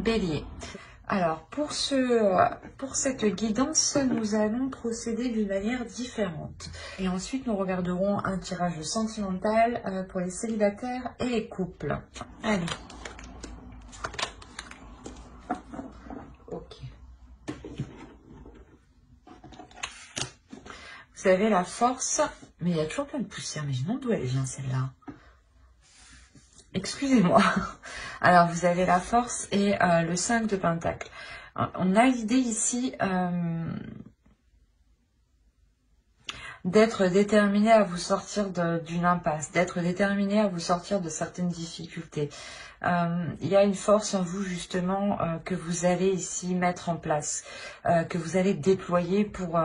Bélier. Alors, pour cette guidance, nous allons procéder d'une manière différente. Et ensuite, nous regarderons un tirage sentimental pour les célibataires et les couples. Allez. Ok. Vous avez la force, mais il y a toujours plein de poussière. Mais je me demande d'où elle vient, celle-là. Excusez-moi. Alors, vous avez la force et le 5 de Pentacle. On a l'idée ici d'être déterminé à vous sortir d'une impasse, d'être déterminé à vous sortir de certaines difficultés. Il y a une force en vous, justement, que vous allez ici mettre en place, que vous allez déployer pour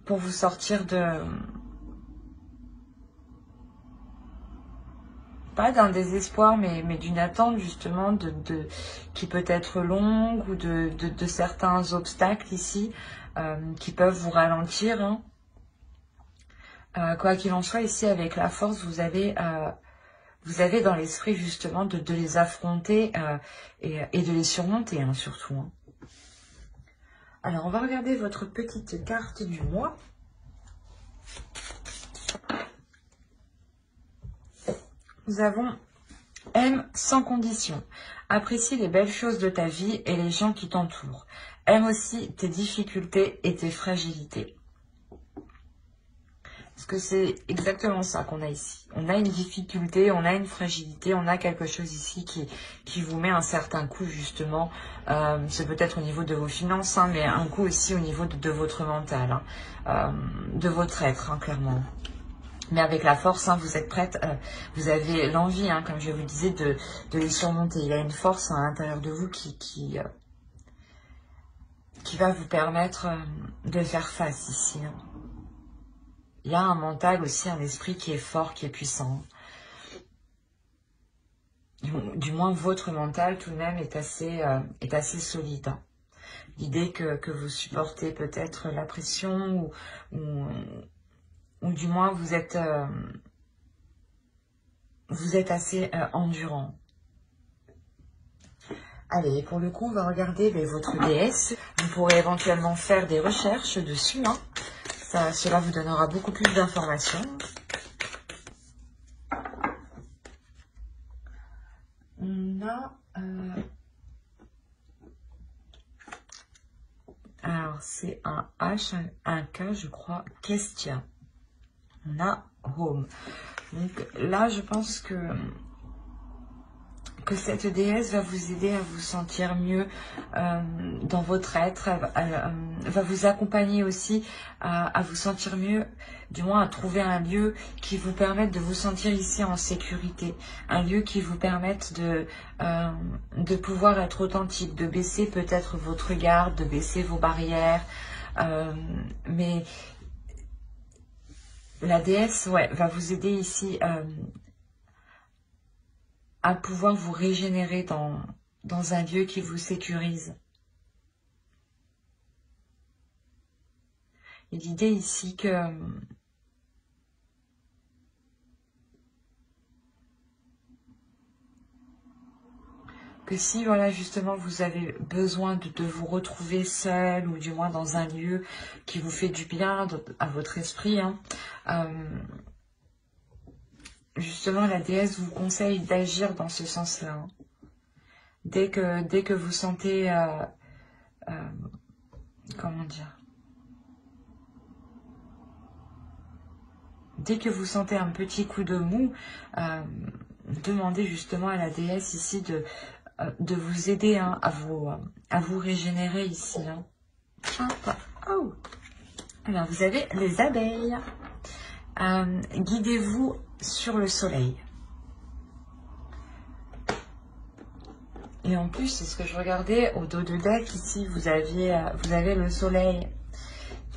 vous sortir de... pas d'un désespoir, mais d'une attente justement qui peut être longue ou de certains obstacles ici qui peuvent vous ralentir. Hein. Quoi qu'il en soit, ici avec la force, vous avez dans l'esprit justement de les affronter et de les surmonter hein, surtout. Hein. Alors on va regarder votre petite carte du mois. Nous avons aime sans condition. Apprécie les belles choses de ta vie et les gens qui t'entourent. Aime aussi tes difficultés et tes fragilités. Parce que c'est exactement ça qu'on a ici. On a une difficulté, on a une fragilité, on a quelque chose ici qui vous met un certain coup justement. C'est peut-être au niveau de vos finances, hein, mais un coup aussi au niveau de votre mental, hein, de votre être, hein, clairement. Mais avec la force, hein, vous êtes prête, vous avez l'envie, hein, comme je vous le disais, de les surmonter. Il y a une force à l'intérieur de vous qui va vous permettre de faire face ici. Hein. Il y a un mental aussi, un esprit qui est fort, qui est puissant. Du moins, votre mental tout de même est assez solide. Hein. L'idée que vous supportez peut-être la pression ou du moins vous êtes assez endurant. Allez, pour le coup, on va regarder votre déesse. Vous pourrez éventuellement faire des recherches dessus. Hein. Cela vous donnera beaucoup plus d'informations. On a... alors, c'est un H, un K, je crois, Question. On a Home. Donc là, je pense que cette déesse va vous aider à vous sentir mieux dans votre être, va vous accompagner aussi à vous sentir mieux, du moins à trouver un lieu qui vous permette de vous sentir ici en sécurité, un lieu qui vous permette de pouvoir être authentique, de baisser peut-être votre garde, de baisser vos barrières, mais la déesse va vous aider ici à pouvoir vous régénérer dans un lieu qui vous sécurise. Et l'idée ici que si, voilà, justement, vous avez besoin de vous retrouver seul ou du moins dans un lieu qui vous fait du bien à votre esprit, hein, justement, la déesse vous conseille d'agir dans ce sens-là. Hein. Dès que vous sentez, comment dire, dès que vous sentez un petit coup de mou, demandez justement à la déesse ici de vous aider hein, à vous régénérer ici. Hein. Hop. Oh. Alors, vous avez les abeilles. Guidez-vous sur le soleil. Et en plus, c'est ce que je regardais au dos de deck, ici, vous avez le soleil.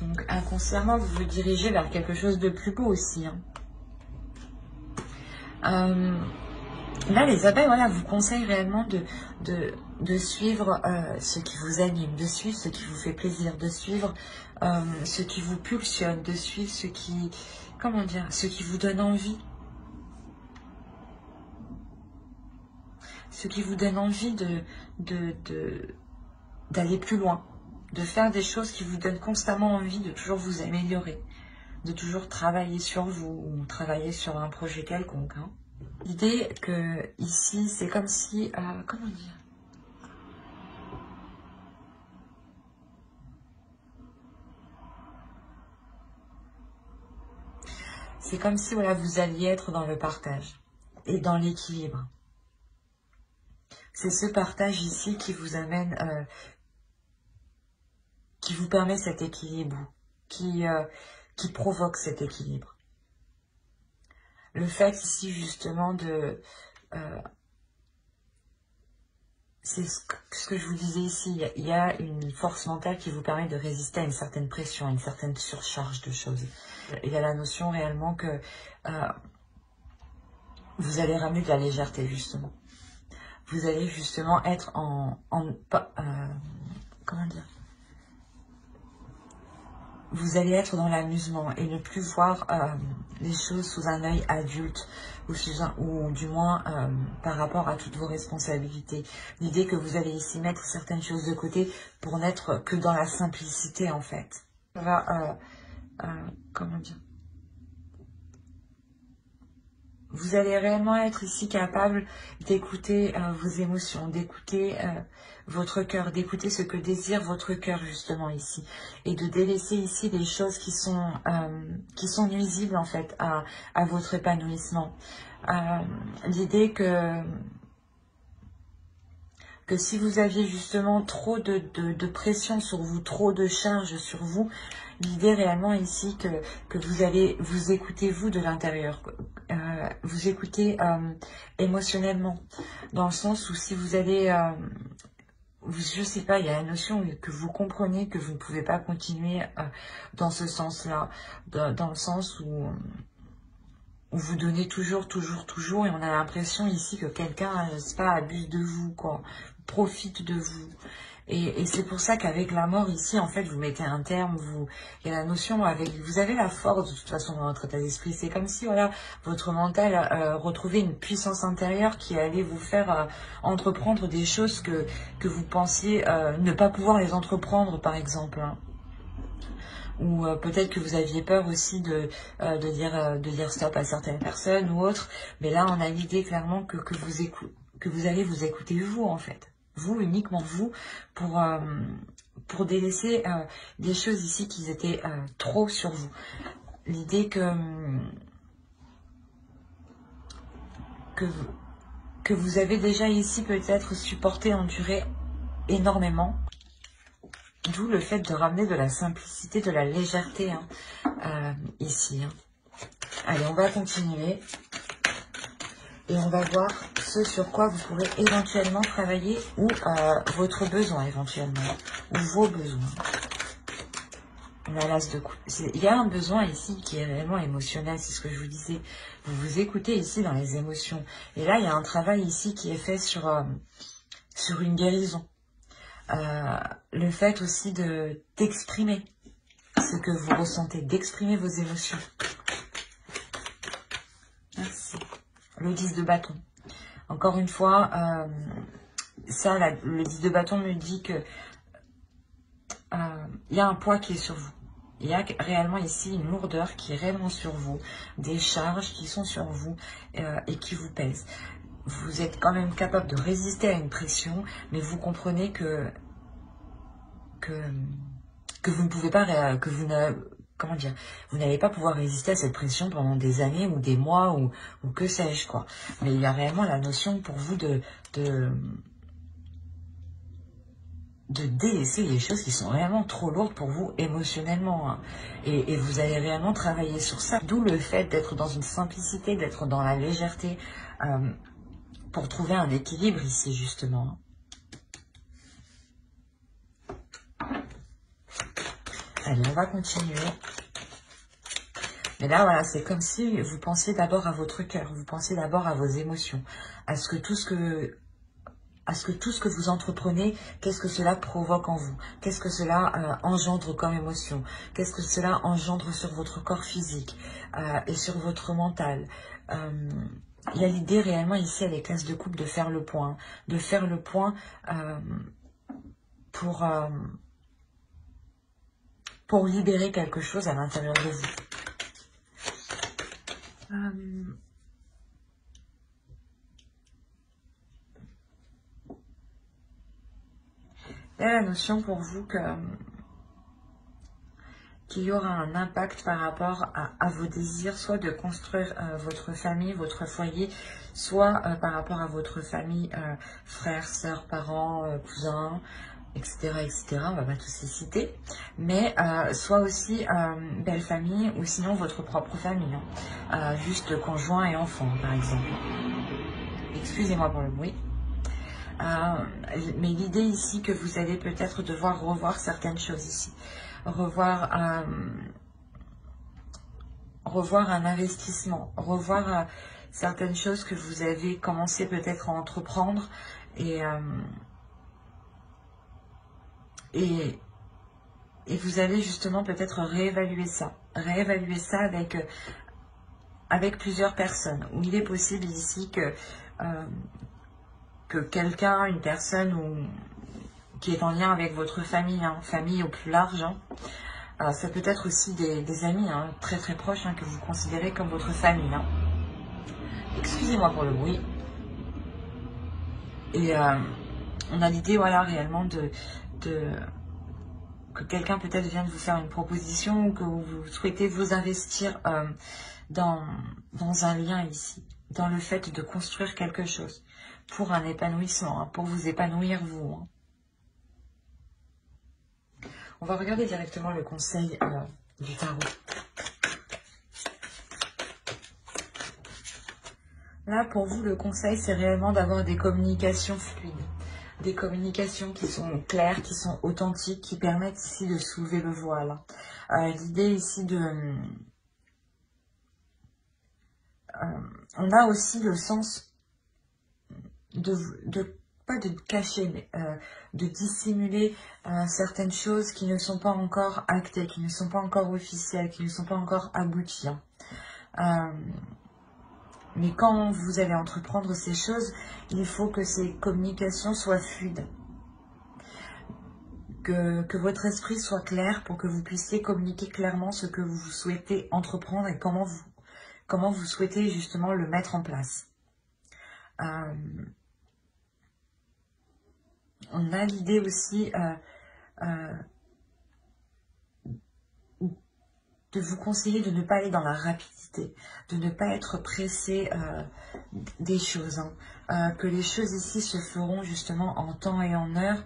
Donc, inconsciemment, vous vous dirigez vers quelque chose de plus beau aussi. Hein. Là, les abeilles, voilà, vous conseillent réellement de suivre ce qui vous anime, de suivre ce qui vous fait plaisir, de suivre ce qui vous pulsionne, de suivre ce qui, comment dire, ce qui vous donne envie. ce qui vous donne envie d'aller plus loin, de faire des choses qui vous donnent constamment envie de toujours vous améliorer, de toujours travailler sur vous ou travailler sur un projet quelconque. Hein. L'idée que ici, c'est comme si, comment dire, c'est comme si voilà, vous alliez être dans le partage et dans l'équilibre. C'est ce partage ici qui vous amène, qui vous permet cet équilibre, qui provoque cet équilibre. Le fait ici justement de... c'est ce que je vous disais ici, il y a une force mentale qui vous permet de résister à une certaine pression, à une certaine surcharge de choses. Il y a la notion réellement que vous allez ramener de la légèreté justement. Vous allez justement être comment dire, vous allez être dans l'amusement et ne plus voir les choses sous un œil adulte ou du moins par rapport à toutes vos responsabilités. L'idée que vous allez ici mettre certaines choses de côté pour n'être que dans la simplicité en fait. Comment dire, vous allez réellement être ici capable d'écouter vos émotions, d'écouter votre cœur, d'écouter ce que désire votre cœur justement ici. Et de délaisser ici des choses qui sont nuisibles en fait à votre épanouissement. L'idée que si vous aviez justement trop de pression sur vous, trop de charge sur vous, l'idée réellement ici que vous allez vous écouter vous de l'intérieur, vous écouter émotionnellement, dans le sens où si vous allez, je sais pas, il y a la notion que vous comprenez que vous ne pouvez pas continuer dans ce sens-là, dans le sens où vous donnez toujours, et on a l'impression ici que quelqu'un, je sais pas, abuse de vous, quoi, profite de vous. Et c'est pour ça qu'avec la mort ici, en fait, vous mettez un terme, il y a la notion, vous avez la force de toute façon dans votre état d'esprit. C'est comme si, voilà, votre mental retrouvait une puissance intérieure qui allait vous faire entreprendre des choses que vous pensiez ne pas pouvoir les entreprendre, par exemple. Hein. Ou peut-être que vous aviez peur aussi de dire stop à certaines personnes ou autres. Mais là, on a l'idée clairement que vous allez vous écouter vous, en fait. Vous, uniquement vous, pour délaisser des choses ici qui étaient trop sur vous. L'idée que vous avez déjà ici peut-être supporté, enduré énormément. D'où le fait de ramener de la simplicité, de la légèreté hein, ici. Hein. Allez, on va continuer. Et on va voir ce sur quoi vous pourrez éventuellement travailler ou votre besoin éventuellement. Ou vos besoins. On a l'as de coupe. Il y a un besoin ici qui est réellement émotionnel, c'est ce que je vous disais. Vous vous écoutez ici dans les émotions. Et là, il y a un travail ici qui est fait sur une guérison. Le fait aussi d'exprimer ce que vous ressentez, d'exprimer vos émotions. Merci. Le 10 de bâton. Encore une fois, le 10 de bâton me dit que il y a un poids qui est sur vous. Il y a réellement ici une lourdeur qui est réellement sur vous, des charges qui sont sur vous et qui vous pèsent. Vous êtes quand même capable de résister à une pression, mais vous comprenez que vous ne pouvez pas, comment dire, vous n'allez pas pouvoir résister à cette pression pendant des années ou des mois ou que sais-je quoi. Mais il y a réellement la notion pour vous de délaisser les choses qui sont réellement trop lourdes pour vous émotionnellement. Hein. Et vous allez réellement travailler sur ça. D'où le fait d'être dans une simplicité, d'être dans la légèreté pour trouver un équilibre ici justement. Allez, on va continuer. Mais là, voilà, c'est comme si vous pensiez d'abord à votre cœur, vous pensiez d'abord à vos émotions, à ce que tout ce que vous entreprenez, qu'est-ce que cela provoque en vous, qu'est-ce que cela engendre comme émotion, qu'est-ce que cela engendre sur votre corps physique et sur votre mental. il y a l'idée réellement ici avec l'as de coupe de faire le point. De faire le point pour libérer quelque chose à l'intérieur de vous. Il y a la notion pour vous qu'il y aura un impact par rapport à vos désirs, soit de construire votre famille, votre foyer, soit par rapport à votre famille, frères, sœurs, parents, cousins, etc., etc. On va pas tous les citer, mais soit aussi belle famille ou sinon votre propre famille, hein. Juste conjoint et enfant, par exemple. Excusez-moi pour le bruit. Mais l'idée ici que vous allez peut-être devoir revoir certaines choses ici. Revoir un investissement, revoir certaines choses que vous avez commencé peut-être à entreprendre et vous allez justement peut-être réévaluer ça avec plusieurs personnes. Où il est possible ici que quelqu'un, une personne qui est en lien avec votre famille, hein, famille au plus large, hein, ça peut être aussi des amis, hein, très très proches, hein, que vous considérez comme votre famille. Hein. Excusez-moi pour le bruit. Et on a l'idée, voilà, réellement que quelqu'un peut-être vient de vous faire une proposition ou que vous souhaitez vous investir dans un lien ici, dans le fait de construire quelque chose pour un épanouissement, hein, pour vous épanouir vous. Hein. On va regarder directement le conseil du tarot. Là, pour vous, le conseil, c'est réellement d'avoir des communications fluides. Des communications qui sont claires, qui sont authentiques, qui permettent ici de soulever le voile. L'idée ici on a aussi le sens pas de cacher, mais de dissimuler certaines choses qui ne sont pas encore actées, qui ne sont pas encore officielles, qui ne sont pas encore abouties. Mais quand vous allez entreprendre ces choses, il faut que ces communications soient fluides. Que votre esprit soit clair pour que vous puissiez communiquer clairement ce que vous souhaitez entreprendre et comment vous souhaitez justement le mettre en place. On a l'idée aussi de vous conseiller de ne pas aller dans la rapidité, de ne pas être pressé des choses. Hein. Que les choses ici se feront justement en temps et en heure,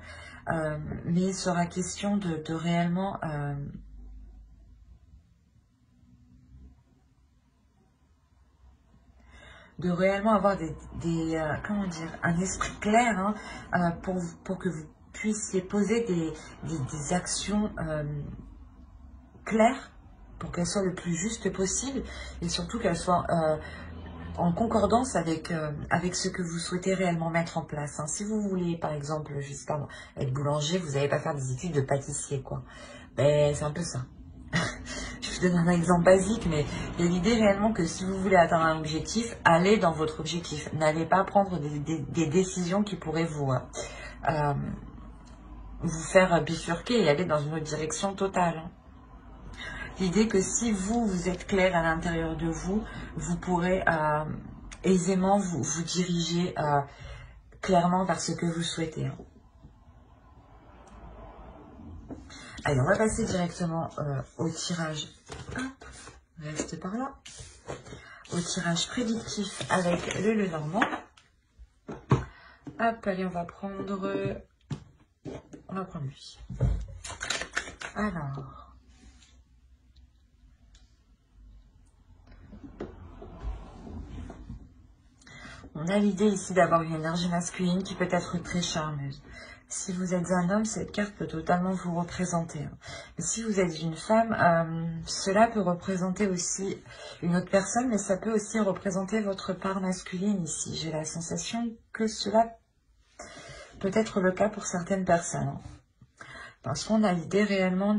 mais il sera question de réellement... de réellement avoir comment dire, un esprit clair, hein, pour que vous puissiez poser des actions claires, pour qu'elles soient le plus juste possible, et surtout qu'elles soient en concordance avec ce que vous souhaitez réellement mettre en place. Hein. Si vous voulez, par exemple, je sais pas, être boulanger, vous n'allez pas faire des études de pâtissier, quoi. Ben, c'est un peu ça. Je vous donne un exemple basique, mais il y a l'idée réellement que si vous voulez atteindre un objectif, allez dans votre objectif. N'allez pas prendre des décisions qui pourraient vous faire bifurquer et aller dans une autre direction totale. L'idée que si vous êtes clair à l'intérieur de vous, vous pourrez aisément vous diriger clairement vers ce que vous souhaitez. Allez, on va passer directement au tirage. Hop, reste par là. Au tirage prédictif avec le Lenormand. Hop, allez, on va prendre lui. Alors... on a l'idée ici d'avoir une énergie masculine qui peut être très charmeuse. Si vous êtes un homme, cette carte peut totalement vous représenter. Mais si vous êtes une femme, cela peut représenter aussi une autre personne, mais ça peut aussi représenter votre part masculine ici. J'ai la sensation que cela peut être le cas pour certaines personnes. Parce qu'on a l'idée réellement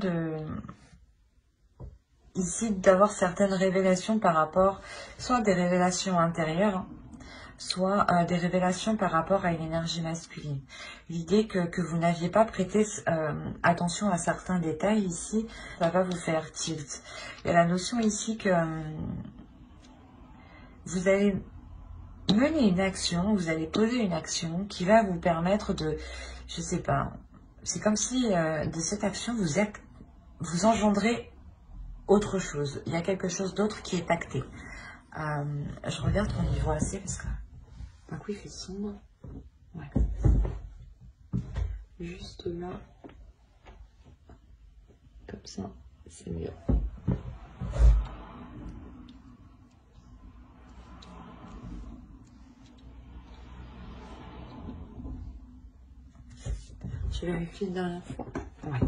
ici d'avoir certaines révélations par rapport, soit des révélations intérieures, soit des révélations par rapport à une énergie masculine. L'idée que vous n'aviez pas prêté attention à certains détails ici, ça va vous faire tilt. Il y a la notion ici que vous allez mener une action, vous allez poser une action qui va vous permettre de, je sais pas, c'est comme si de cette action vous engendrez autre chose. Il y a quelque chose d'autre qui est acté. Je regarde qu'on y voit assez parce que d'un coup il fait sombre. Ouais. Juste là, comme ça, c'est mieux. Je vérifie la dernière fois. Ouais.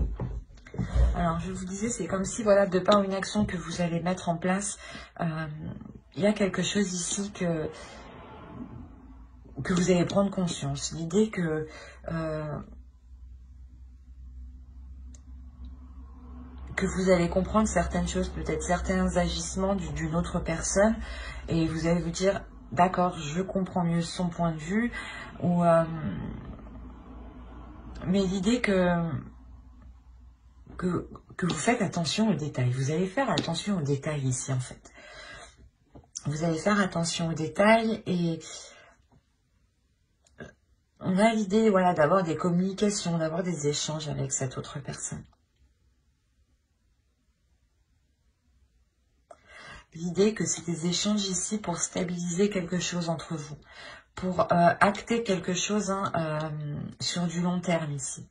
Alors, je vous disais, c'est comme si, voilà, de par une action que vous allez mettre en place, il y a quelque chose ici que vous allez prendre conscience. L'idée que vous allez comprendre certaines choses, peut-être certains agissements d'une autre personne, et vous allez vous dire, d'accord, je comprends mieux son point de vue, ou mais l'idée que vous faites attention aux détails. Vous allez faire attention aux détails ici, en fait. Vous allez faire attention aux détails et on a l'idée, voilà, d'avoir des communications, d'avoir des échanges avec cette autre personne. L'idée que c'est des échanges ici pour stabiliser quelque chose entre vous, pour acter quelque chose sur du long terme ici.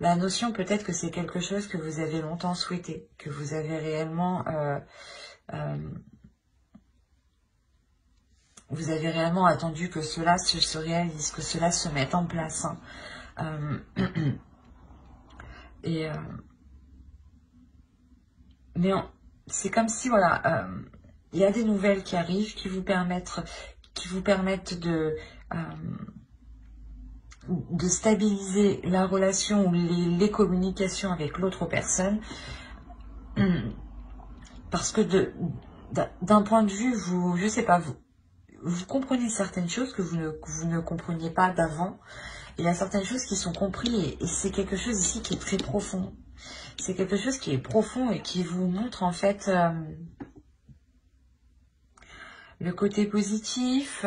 La notion peut-être que c'est quelque chose que vous avez longtemps souhaité, que vous avez réellement attendu que cela se réalise, que cela se mette en place. Mais c'est comme si, voilà, il y a des nouvelles qui arrivent, qui vous permettent de stabiliser la relation ou les communications avec l'autre personne. Parce que d'un point de vue, je sais pas, vous comprenez certaines choses que vous ne compreniez pas d'avant. Il y a certaines choses qui sont comprises et c'est quelque chose ici qui est très profond. C'est quelque chose qui est profond et qui vous montre en fait le côté positif,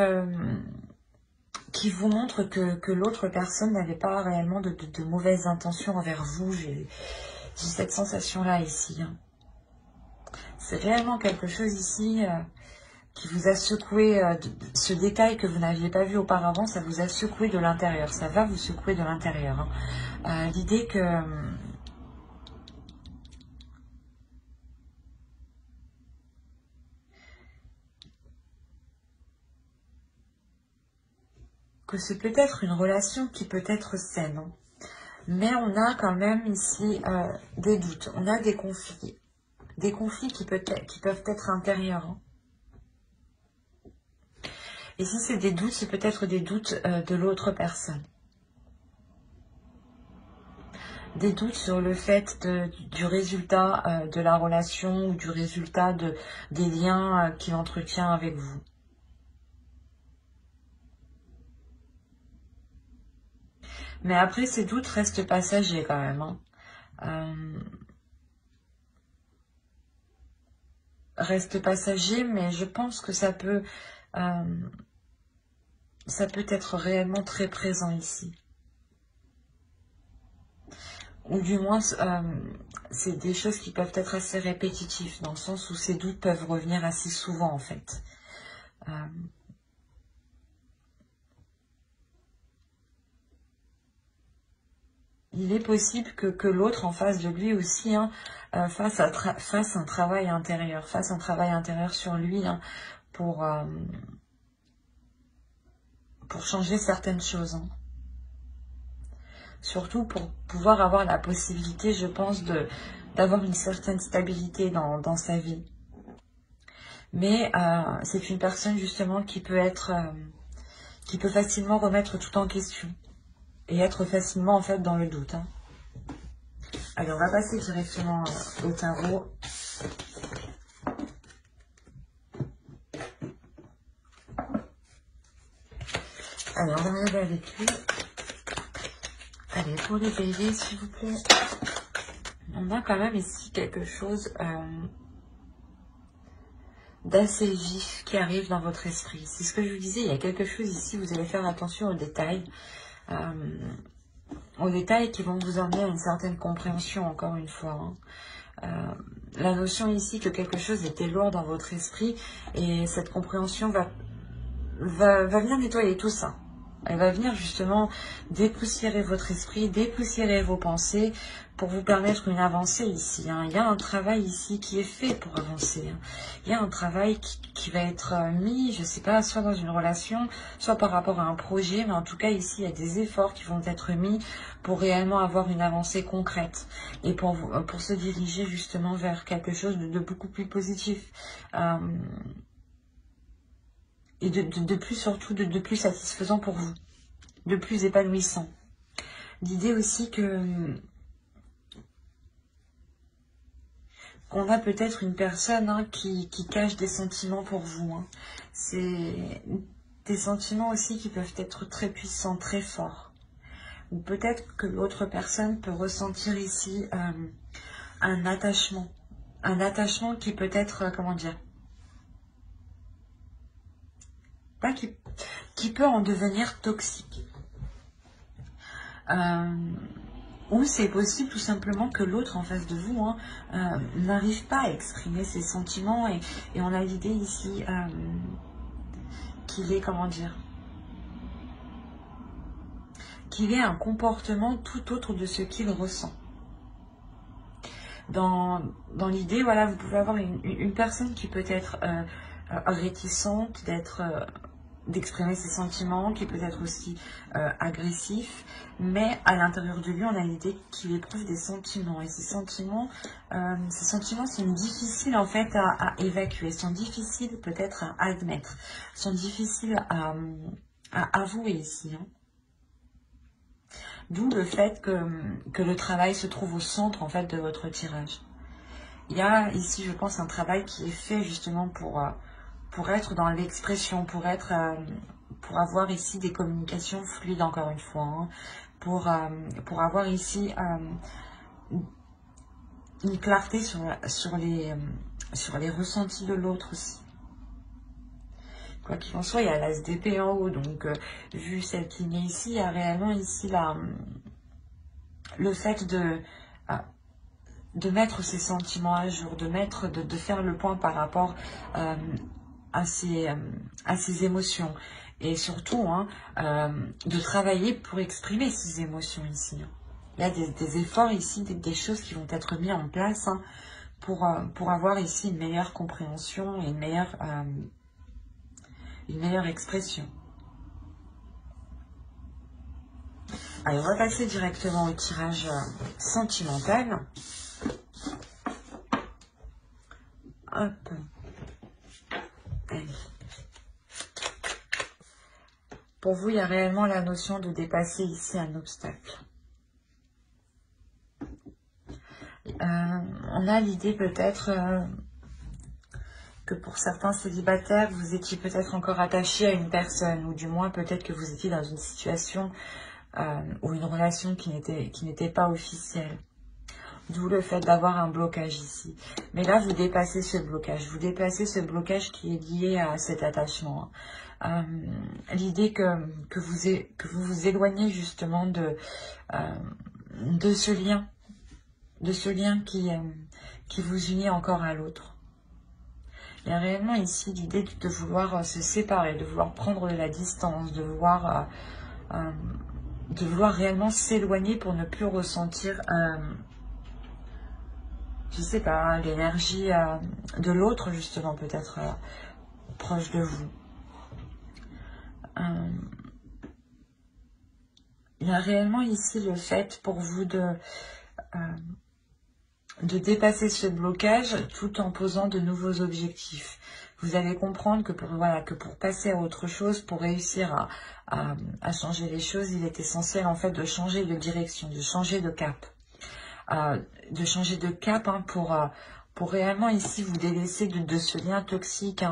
qui vous montre que l'autre personne n'avait pas réellement de mauvaises intentions envers vous. J'ai cette sensation-là ici. C'est réellement quelque chose ici qui vous a secoué, ce détail que vous n'aviez pas vu auparavant, ça vous a secoué de l'intérieur. Ça va vous secouer de l'intérieur. L'idée que c'est peut-être une relation qui peut être saine. Mais on a quand même ici des doutes, on a des conflits. Des conflits qui peuvent être intérieurs. Et si c'est des doutes, c'est peut-être des doutes de l'autre personne. Des doutes sur le fait du résultat de la relation ou du résultat des liens qu'il entretient avec vous. Mais après, ces doutes restent passagers quand même. Restent passagers, mais je pense que ça peut être réellement très présent ici. Ou du moins, c'est des choses qui peuvent être assez répétitives, dans le sens où ces doutes peuvent revenir assez souvent, en fait. Il est possible que l'autre en face de lui aussi fasse un travail intérieur, sur lui pour changer certaines choses. Surtout pour pouvoir avoir la possibilité, je pense, d'avoir une certaine stabilité dans sa vie. Mais c'est une personne justement qui peut facilement remettre tout en question et être facilement en fait dans le doute. Allez, on va passer directement au tarot. Allez, on va regarder avec lui. Allez, pour les béliers, s'il vous plaît. On a quand même ici quelque chose d'assez vif qui arrive dans votre esprit. C'est ce que je vous disais, il y a quelque chose ici, vous allez faire attention aux détails. Aux détails qui vont vous emmener à une certaine compréhension, encore une fois. La notion ici que quelque chose était lourd dans votre esprit et cette compréhension va venir nettoyer tout ça. Elle va venir justement dépoussiérer votre esprit, dépoussiérer vos pensées pour vous permettre une avancée ici. Il y a un travail ici qui est fait pour avancer. Il y a un travail qui va être mis, je ne sais pas, soit dans une relation, soit par rapport à un projet, mais en tout cas ici, il y a des efforts qui vont être mis pour réellement avoir une avancée concrète et pour se diriger justement vers quelque chose de beaucoup plus positif. Et de plus surtout, de plus satisfaisant pour vous, de plus épanouissant. L'idée aussi qu'on a peut-être une personne qui cache des sentiments pour vous. C'est des sentiments aussi qui peuvent être très puissants, très forts. Ou peut-être que l'autre personne peut ressentir ici un attachement. Un attachement qui peut être, comment dire, qui peut en devenir toxique. Ou c'est possible tout simplement que l'autre en face de vous n'arrive pas à exprimer ses sentiments et on a l'idée ici qu'il est, comment dire, qu'il ait un comportement tout autre de ce qu'il ressent. Dans l'idée, voilà, vous pouvez avoir une personne qui peut être réticente d'exprimer ses sentiments, qui peut être aussi agressif, mais à l'intérieur de lui, on a l'idée qu'il éprouve des sentiments. Et ces sentiments sont difficiles en fait à évacuer, sont difficiles peut-être à admettre, sont difficiles à avouer ici. D'où le fait que le travail se trouve au centre en fait de votre tirage. Il y a ici, je pense, un travail qui est fait justement pour être dans l'expression, pour avoir ici des communications fluides, encore une fois, pour avoir ici une clarté sur les ressentis de l'autre aussi. Quoi qu'il en soit, il y a l'as d'épée en haut, donc vu celle qui met ici, il y a réellement ici le fait de mettre ses sentiments à jour, de faire le point par rapport à ses émotions. Et surtout, de travailler pour exprimer ses émotions ici. Il y a des efforts ici, des choses qui vont être mises en place pour avoir ici une meilleure compréhension et une meilleure expression. Allez, on va passer directement au tirage sentimental. Hop. Allez. Pour vous, il y a réellement la notion de dépasser ici un obstacle. On a l'idée peut-être que pour certains célibataires, vous étiez peut-être encore attaché à une personne, ou du moins peut-être que vous étiez dans une situation ou une relation qui n'était pas officielle. D'où le fait d'avoir un blocage ici. Mais là, vous dépassez ce blocage. Vous dépassez ce blocage qui est lié à cet attachement. L'idée que vous vous éloignez justement de ce lien. De ce lien qui vous unit encore à l'autre. Il y a réellement ici l'idée de vouloir se séparer, de vouloir prendre de la distance, de vouloir réellement s'éloigner pour ne plus ressentir, je sais pas, l'énergie de l'autre, justement, peut-être proche de vous. Il y a réellement ici le fait pour vous de dépasser ce blocage tout en posant de nouveaux objectifs. Vous allez comprendre que pour passer à autre chose, pour réussir à changer les choses, il est essentiel en fait de changer de direction, de changer de cap. Pour réellement ici vous délaisser de ce lien toxique,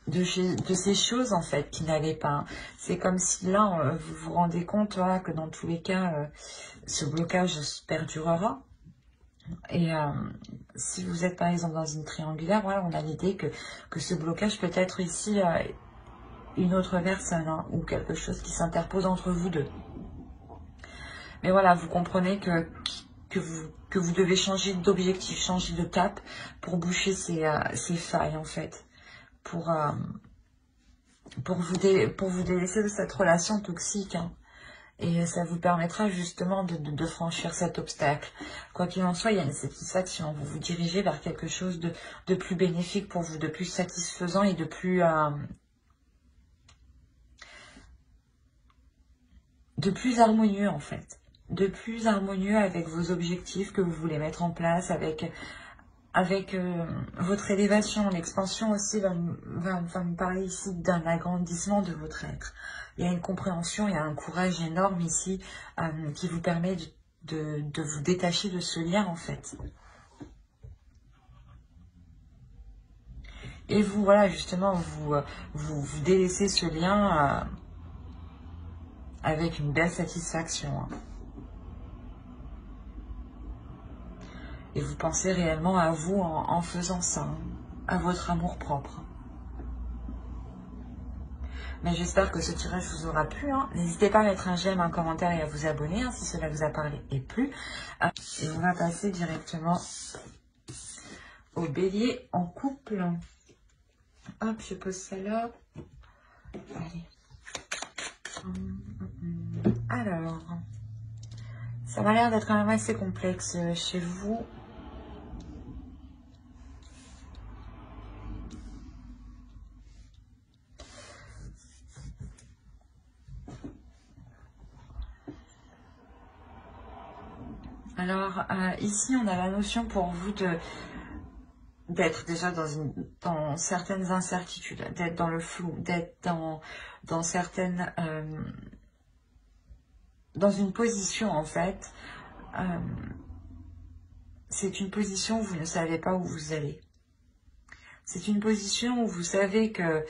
de ces choses en fait qui n'allaient pas. C'est comme si là, vous vous rendez compte voilà, que dans tous les cas, ce blocage perdurera. Et si vous êtes par exemple dans une triangulaire, voilà, on a l'idée que ce blocage peut être ici une autre personne hein, ou quelque chose qui s'interpose entre vous deux. Mais voilà, vous comprenez que vous devez changer d'objectif, changer de cap pour boucher ces failles en fait. Pour vous délaisser de cette relation toxique. Hein. Et ça vous permettra justement de franchir cet obstacle. Quoi qu'il en soit, il y a une satisfaction. Vous vous dirigez vers quelque chose de plus bénéfique pour vous, de plus satisfaisant et de plus harmonieux en fait. De plus harmonieux avec vos objectifs que vous voulez mettre en place, avec votre élévation. L'expansion aussi va me parler ici d'un agrandissement de votre être. Il y a une compréhension, il y a un courage énorme ici qui vous permet de vous détacher de ce lien en fait. Et vous, voilà, justement, vous délaissez ce lien avec une belle satisfaction. Hein. Et vous pensez réellement à vous en faisant ça, hein, à votre amour propre. Mais j'espère que ce tirage vous aura plu. Hein. N'hésitez pas à mettre un j'aime, un commentaire et à vous abonner hein, si cela vous a parlé et plu. Et on va passer directement au bélier en couple. Hop, je pose ça là. Allez. Alors, ça m'a l'air d'être quand même assez complexe chez vous. Alors, ici, on a la notion pour vous d'être déjà dans certaines incertitudes, d'être dans le flou, d'être dans certaines... dans une position, en fait. C'est une position où vous ne savez pas où vous allez. C'est une position où vous savez que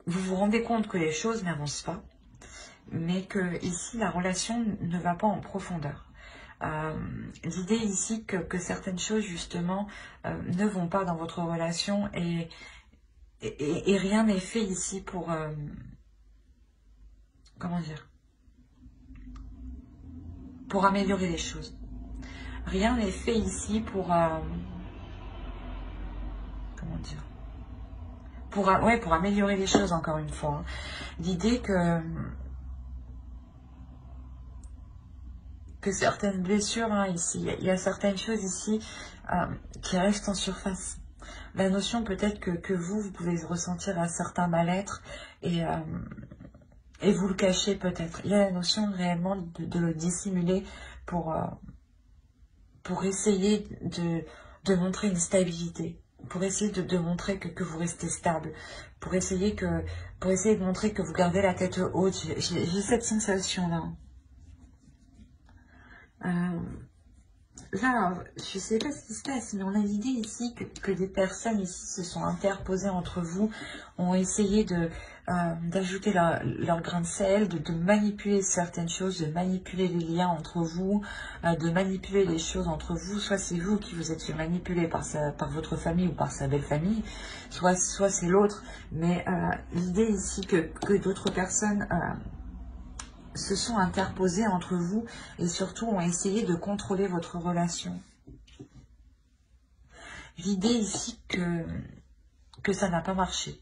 vous vous rendez compte que les choses n'avancent pas, mais que ici, la relation ne va pas en profondeur. L'idée ici que certaines choses, justement, ne vont pas dans votre relation et rien n'est fait ici pour... comment dire? Pour améliorer les choses. Rien n'est fait ici pour... comment dire? Pour améliorer les choses, encore une fois. Hein. L'idée que certaines blessures, hein, ici, il y a certaines choses ici qui restent en surface. La notion peut-être que vous pouvez ressentir un certain mal-être et vous le cachez peut-être. Il y a la notion réellement de le dissimuler pour essayer de montrer une stabilité, pour essayer de montrer que vous restez stable, pour essayer de montrer que vous gardez la tête haute. J'ai cette sensation-là. Là, je ne sais pas ce qui se passe, mais on a l'idée ici que des personnes ici se sont interposées entre vous, ont essayé d'ajouter leur grain de sel, de manipuler certaines choses, de manipuler les liens entre vous, de manipuler les choses entre vous. Soit c'est vous qui vous êtes fait manipuler par votre famille ou par sa belle famille, soit c'est l'autre. Mais l'idée ici que d'autres personnes... se sont interposés entre vous et surtout ont essayé de contrôler votre relation. L'idée ici que ça n'a pas marché.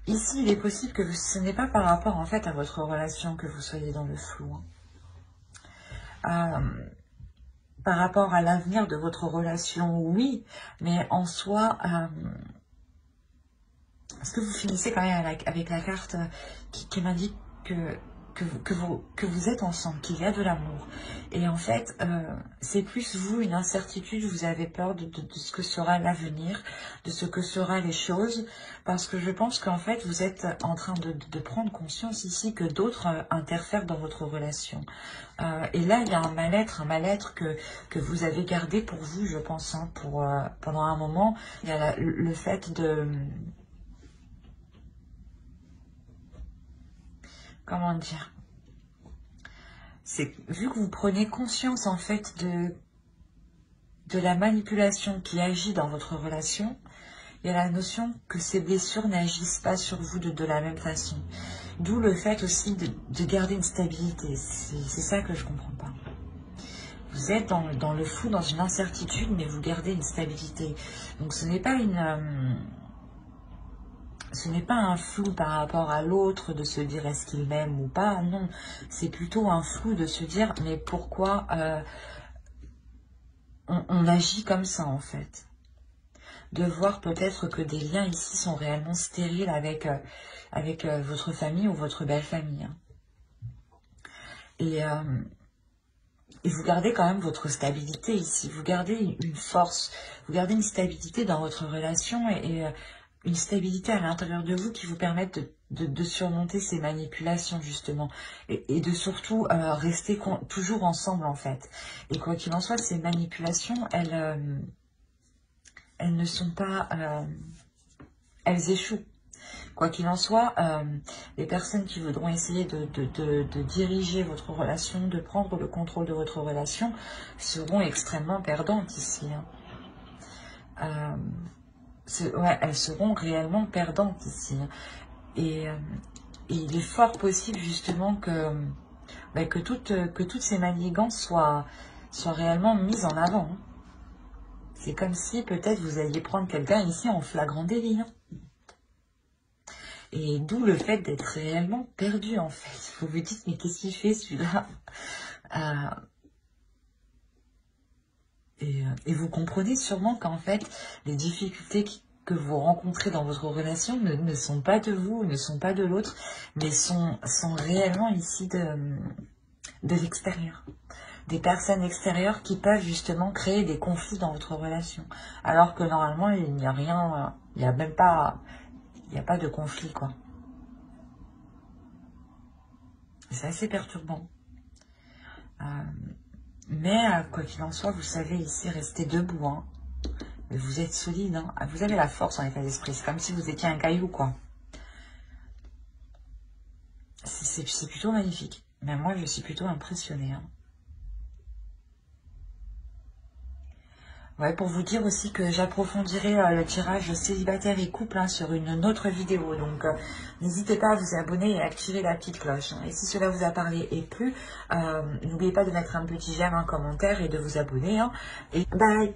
Ici, il est possible que ce n'est pas par rapport en fait à votre relation que vous soyez dans le flou. Hein. Par rapport à l'avenir de votre relation, oui, mais en soi... Est-ce que vous finissez quand même avec la carte qui m'indique que que vous êtes ensemble, qu'il y a de l'amour. Et en fait, c'est plus vous, une incertitude, vous avez peur de ce que sera l'avenir, de ce que seront les choses, parce que je pense qu'en fait, vous êtes en train de prendre conscience ici que d'autres interfèrent dans votre relation. Et là, il y a un mal-être que vous avez gardé pour vous, je pense, hein, pendant un moment. Il y a le fait de... Comment dire? C'est vu que vous prenez conscience en fait de la manipulation qui agit dans votre relation, il y a la notion que ces blessures n'agissent pas sur vous de la même façon. D'où le fait aussi de garder une stabilité. C'est ça que je comprends pas. Vous êtes dans le flou, dans une incertitude, mais vous gardez une stabilité. Donc ce n'est pas un flou par rapport à l'autre de se dire est-ce qu'il m'aime ou pas, non. C'est plutôt un flou de se dire mais pourquoi on agit comme ça en fait. De voir peut-être que des liens ici sont réellement stériles avec votre famille ou votre belle famille. Et vous gardez quand même votre stabilité ici. Vous gardez une force, vous gardez une stabilité dans votre relation et une stabilité à l'intérieur de vous qui vous permettent de surmonter ces manipulations justement et de surtout rester toujours ensemble en fait. Et quoi qu'il en soit, ces manipulations, elles ne sont pas... elles échouent. Quoi qu'il en soit, les personnes qui voudront essayer de diriger votre relation, de prendre le contrôle de votre relation, seront extrêmement perdantes ici. Hein. Ouais, elles seront réellement perdantes ici. Et il est fort possible justement que toutes ces manigances soient réellement mises en avant. Hein. C'est comme si peut-être vous alliez prendre quelqu'un ici en flagrant délit. Hein. Et d'où le fait d'être réellement perdu en fait. Vous vous dites mais qu'est-ce qu'il fait celui-là et vous comprenez sûrement qu'en fait les difficultés que vous rencontrez dans votre relation ne sont pas de vous, ne sont pas de l'autre, mais sont réellement ici de l'extérieur. Des personnes extérieures qui peuvent justement créer des conflits dans votre relation. Alors que normalement il n'y a rien, il n'y a même pas, il n'y a pas de conflit quoi. C'est assez perturbant. Mais quoi qu'il en soit, vous savez ici rester debout. Hein. Vous êtes solide. Hein. Vous avez la force en état d'esprit. C'est comme si vous étiez un caillou, quoi. C'est plutôt magnifique. Mais moi, je suis plutôt impressionnée. Hein. Ouais, pour vous dire aussi que j'approfondirai le tirage célibataire et couple hein, sur une autre vidéo. Donc, n'hésitez pas à vous abonner et à activer la petite cloche. Hein. Et si cela vous a parlé et plu, n'oubliez pas de mettre un petit j'aime, un commentaire et de vous abonner. Hein. Et bye!